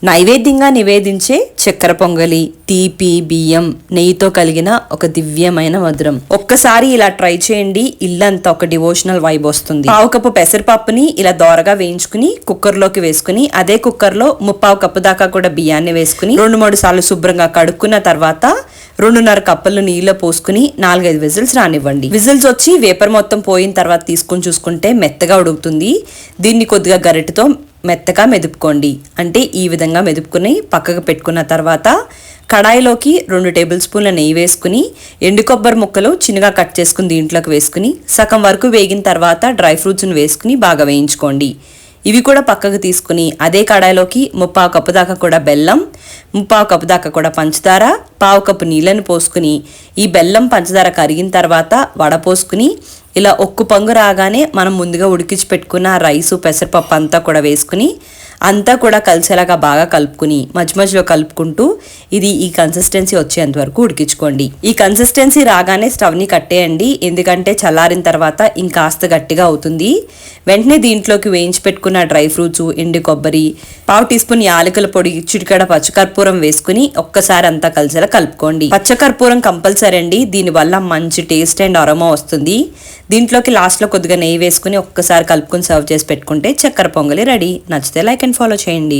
నైవేద్యంగా నివేదించే చక్కెర పొంగలి, తీపి బియ్యం, నెయ్యితో కలిగిన ఒక దివ్యమైన మధురం. ఒక్కసారి ఇలా ట్రై చేయండి, ఇల్లంతా ఒక డివోషనల్ వైబ్ వస్తుంది. పావు కప్పు పెసరపప్పుని ఇలా దోరగా వేయించుకుని కుక్కర్లోకి వేసుకుని అదే కుక్కర్లో 3/4 కప్పు దాకా కూడా బియ్యాన్ని వేసుకుని 2-3 సార్లు శుభ్రంగా కడుక్కున్న తర్వాత 2.5 కప్పులు నీళ్ళ పోసుకుని 4-5 విజిల్స్ రానివ్వండి. విజిల్స్ వచ్చి వేపర్ మొత్తం పోయిన తర్వాత తీసుకుని చూసుకుంటే మెత్తగా ఉడుకుతుంది. దీన్ని కొద్దిగా గరిటెతో మెత్తగా మెదుపుకోండి. అంటే ఈ విధంగా మెదుపుకుని పక్కకు పెట్టుకున్న తర్వాత కడాయిలోకి 2 టేబుల్ స్పూన్ల నెయ్యి వేసుకుని ఎండు కొబ్బరి ముక్కలు చిన్నగా కట్ చేసుకుని దీంట్లోకి వేసుకుని సగం వరకు వేగిన తర్వాత డ్రై ఫ్రూట్స్ని వేసుకుని బాగా వేయించుకోండి. ఇవి కూడా పక్కకు తీసుకుని అదే కడాయిలోకి 3/4 కప్పు దాకా కూడా బెల్లం, 3/4 కప్పు దాకా కూడా పంచదార, 1/4 కప్పు నీళ్ళని పోసుకుని ఈ బెల్లం పంచదార కరిగిన తర్వాత వడపోసుకుని ఇలా ఒక్కు పొంగు రాగానే మనం ముందుగా ఉడికించి పెట్టుకున్న రైసు పెసరపప్పు అంతా కూడా వేసుకుని అంతా కూడా కలిసేలాగా బాగా కలుపుకుని మధ్య మధ్యలో కలుపుకుంటూ ఇది ఈ కన్సిస్టెన్సీ వచ్చేంత వరకు ఉడికించుకోండి. ఈ కన్సిస్టెన్సీ రాగానే స్టవ్ని కట్టేయండి, ఎందుకంటే చల్లారిన తర్వాత ఇంకాస్త గట్టిగా అవుతుంది. వెంటనే దీంట్లోకి వేయించి పెట్టుకున్న డ్రై ఫ్రూట్స్, ఎండు కొబ్బరి, 1/2 టీ స్పూన్ యాలకుల పొడి, చిటికెడ పచ్చకర్పూరం వేసుకుని ఒక్కసారి అంతా కలిసేలా కలుపుకోండి. పచ్చకర్పూరం కంపల్సరీ అండి, దీనివల్ల మంచి టేస్ట్ అండ్ అరోమా వస్తుంది. దీంట్లోకి లాస్ట్లో కొద్దిగా నెయ్యి వేసుకుని ఒక్కసారి కలుపుకొని సర్వ్ చేసి పెట్టుకుంటే చక్కెర పొంగలి రెడీ. నచ్చితే లైక్ అండ్ ఫాలో చేయండి.